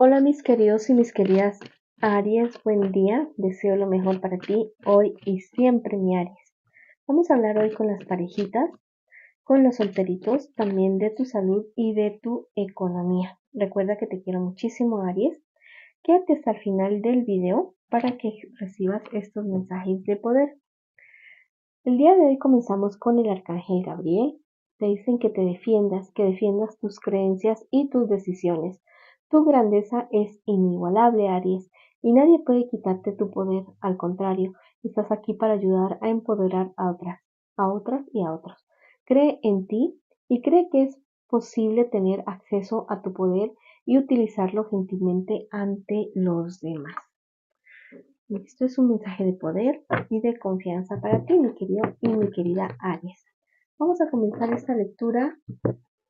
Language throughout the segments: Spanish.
Hola mis queridos y mis queridas Aries, buen día, deseo lo mejor para ti hoy y siempre mi Aries. Vamos a hablar hoy con las parejitas, con los solteritos, también de tu salud y de tu economía. Recuerda que te quiero muchísimo Aries, quédate hasta el final del video para que recibas estos mensajes de poder. El día de hoy comenzamos con el Arcángel Gabriel. Te dicen que defiendas tus creencias y tus decisiones. Tu grandeza es inigualable, Aries, y nadie puede quitarte tu poder. Al contrario, estás aquí para ayudar a empoderar a otras y a otros. Cree en ti y cree que es posible tener acceso a tu poder y utilizarlo gentilmente ante los demás. Esto es un mensaje de poder y de confianza para ti, mi querido y mi querida Aries. Vamos a comenzar esta lectura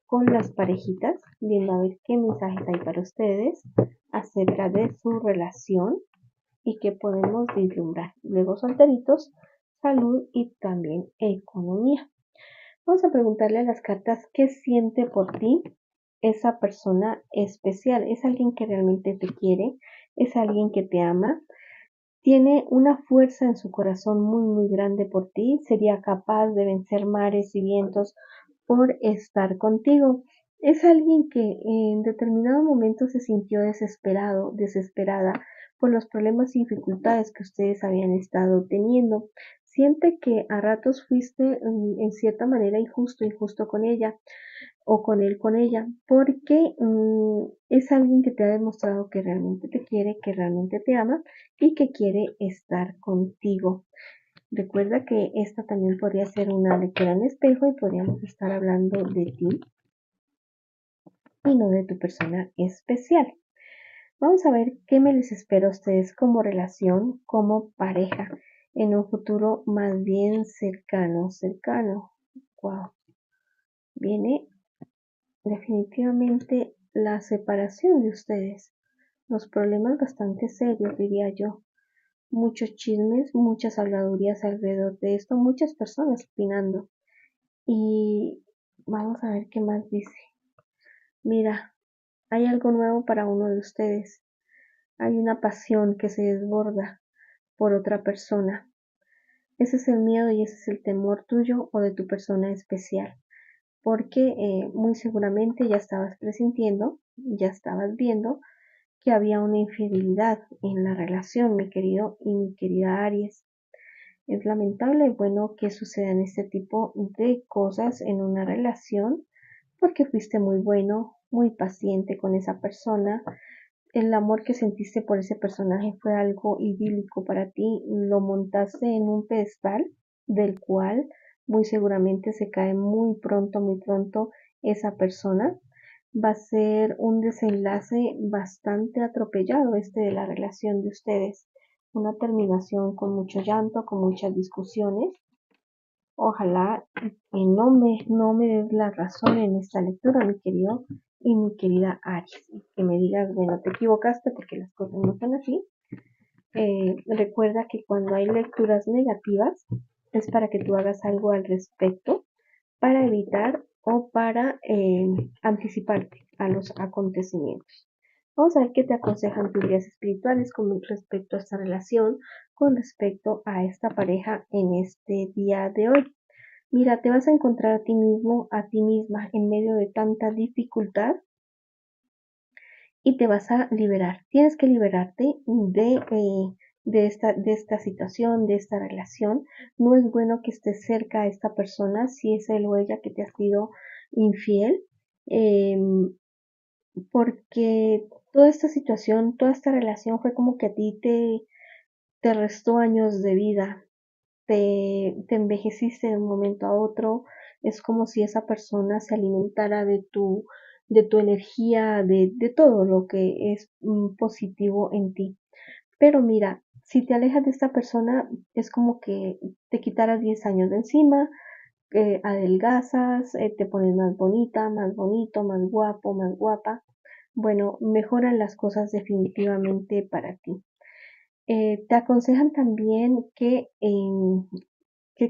con las parejitas, viendo a ver qué mensajes hay para ustedes acerca de su relación y qué podemos vislumbrar. Luego solteritos, salud y también economía. Vamos a preguntarle a las cartas qué siente por ti esa persona especial. ¿Es alguien que realmente te quiere? ¿Es alguien que te ama? Tiene una fuerza en su corazón muy grande por ti, sería capaz de vencer mares y vientos por estar contigo. Es alguien que en determinado momento se sintió desesperado, desesperada por los problemas y dificultades que ustedes habían estado teniendo. Siente que a ratos fuiste en cierta manera injusto con ella o con él, con ella, porque es alguien que te ha demostrado que realmente te quiere, que realmente te ama y que quiere estar contigo. Recuerda que esta también podría ser una lectura en espejo y podríamos estar hablando de ti y no de tu persona especial. Vamos a ver qué me les espera a ustedes como relación, como pareja, en un futuro más bien cercano. Wow. Viene definitivamente la separación de ustedes, los problemas bastante serios, diría yo. Muchos chismes, muchas habladurías alrededor de esto, muchas personas opinando. Y vamos a ver qué más dice. Mira, hay algo nuevo para uno de ustedes. Hay una pasión que se desborda por otra persona. Ese es el miedo y ese es el temor tuyo o de tu persona especial. Porque muy seguramente ya estabas presintiendo, ya estabas viendo que había una infidelidad en la relación, mi querido y mi querida Aries. Es lamentable y bueno que sucedan este tipo de cosas en una relación porque fuiste muy bueno, muy paciente con esa persona. El amor que sentiste por ese personaje fue algo idílico para ti, lo montaste en un pedestal del cual muy seguramente se cae muy pronto esa persona. Va a ser un desenlace bastante atropellado este de la relación de ustedes, una terminación con mucho llanto, con muchas discusiones. Ojalá no me des la razón en esta lectura, mi querido y mi querida Aries. Que me digas, bueno, te equivocaste porque las cosas no son así. Recuerda que cuando hay lecturas negativas es para que tú hagas algo al respecto para evitar o para anticiparte a los acontecimientos. Vamos a ver qué te aconsejan tus guías espirituales con respecto a esta relación, con respecto a esta pareja en este día de hoy. Mira, te vas a encontrar a ti mismo, a ti misma en medio de tanta dificultad y te vas a liberar. Tienes que liberarte de esta situación, de esta relación. No es bueno que estés cerca a esta persona si es él o ella que te ha sido infiel, eh, porque toda esta situación, toda esta relación fue como que a ti te restó años de vida, te envejeciste de un momento a otro, es como si esa persona se alimentara de tu energía, de todo lo que es positivo en ti. Pero mira, si te alejas de esta persona, es como que te quitaras 10 años de encima, adelgazas, te pones más bonita, más bonito, más guapo, más guapa. Bueno, mejoran las cosas definitivamente para ti. Te aconsejan también que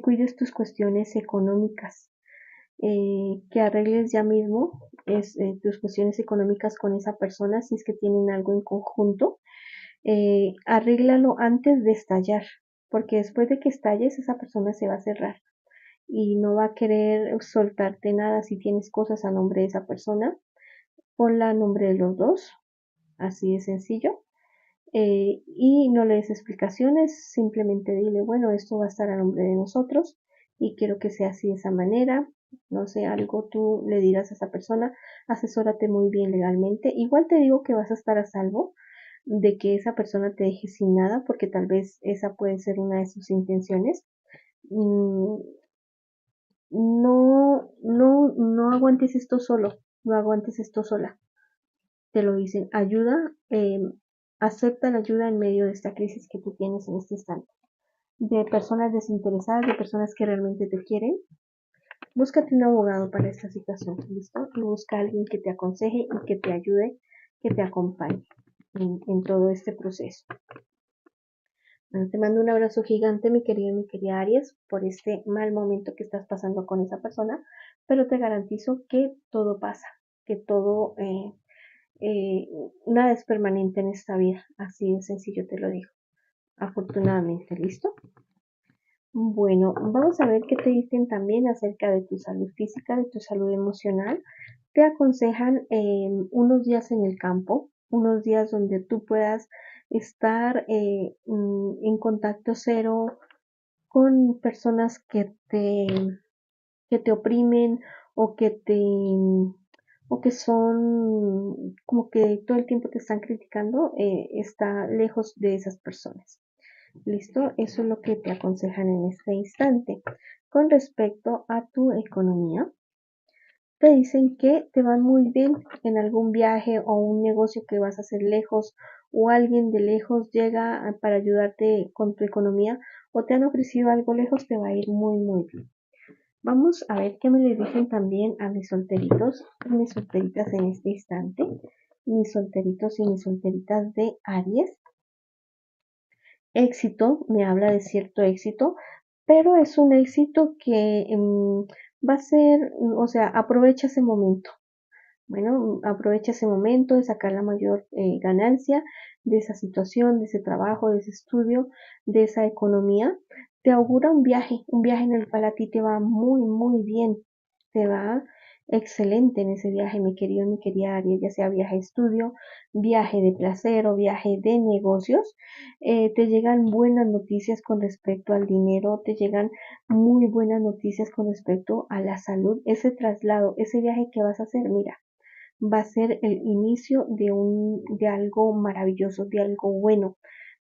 cuides tus cuestiones económicas. que arregles ya mismo tus cuestiones económicas con esa persona si es que tienen algo en conjunto. Arréglalo antes de estallar, porque después de que estalles esa persona se va a cerrar y no va a querer soltarte nada. Si tienes cosas a nombre de esa persona, ponla a nombre de los dos, así de sencillo. Y no le des explicaciones, simplemente dile, bueno, esto va a estar a nombre de nosotros y quiero que sea así de esa manera. No sé, algo tú le dirás a esa persona, asesórate muy bien legalmente. Igual te digo que vas a estar a salvo de que esa persona te deje sin nada, porque tal vez esa puede ser una de sus intenciones. Mm, no aguantes esto solo, no aguantes esto sola. Te lo dicen, ayuda, acepta la ayuda en medio de esta crisis que tú tienes en este instante. De personas desinteresadas, de personas que realmente te quieren. Búscate un abogado para esta situación, ¿listo? Y busca a alguien que te aconseje y que te ayude, que te acompañe en todo este proceso. Bueno, te mando un abrazo gigante, mi querido y mi querida Aries, por este mal momento que estás pasando con esa persona, pero te garantizo que todo pasa, que todo, eh, nada es permanente en esta vida, así de sencillo te lo digo, afortunadamente, ¿listo? Bueno, vamos a ver qué te dicen también acerca de tu salud física, de tu salud emocional. Te aconsejan unos días en el campo, unos días donde tú puedas estar en contacto cero con personas que te oprimen o que te o que son como que todo el tiempo te están criticando, está lejos de esas personas. ¿Listo? Eso es lo que te aconsejan en este instante. Con respecto a tu economía, te dicen que te van muy bien en algún viaje o un negocio que vas a hacer lejos o alguien de lejos llega para ayudarte con tu economía o te han ofrecido algo lejos, te va a ir muy, muy bien. Vamos a ver qué me le dicen también a mis solteritos y mis solteritas en este instante. Mis solteritos y mis solteritas de Aries. Éxito, me habla de cierto éxito, pero es un éxito que va a ser, o sea, aprovecha ese momento. Bueno, aprovecha ese momento de sacar la mayor ganancia de esa situación, de ese trabajo, de ese estudio, de esa economía. Te augura un viaje en el cual a ti te va muy, muy bien, te va excelente en ese viaje, mi querido, mi querida Aries, ya sea viaje de estudio, viaje de placer o viaje de negocios. Te llegan buenas noticias con respecto al dinero, te llegan muy buenas noticias con respecto a la salud, ese traslado, ese viaje que vas a hacer, mira, va a ser el inicio de algo maravilloso, de algo bueno,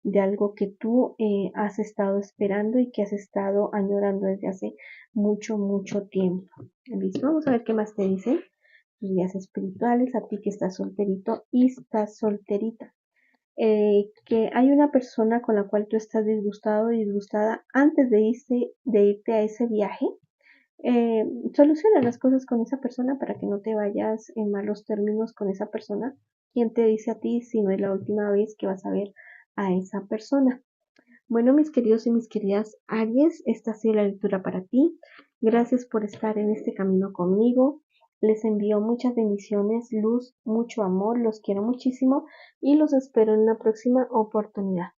de algo que tú has estado esperando y que has estado añorando desde hace mucho, mucho tiempo. ¿Listo? Vamos a ver qué más te dicen tus guías espirituales, a ti que estás solterito y estás solterita. Que hay una persona con la cual tú estás disgustado o disgustada antes de irte a ese viaje. eh, Soluciona las cosas con esa persona para que no te vayas en malos términos con esa persona. ¿Quién te dice a ti si no es la última vez que vas a ver a esa persona? Bueno, mis queridos y mis queridas Aries, esta ha sido la lectura para ti. Gracias por estar en este camino conmigo. Les envío muchas bendiciones, luz, mucho amor, los quiero muchísimo y los espero en una próxima oportunidad.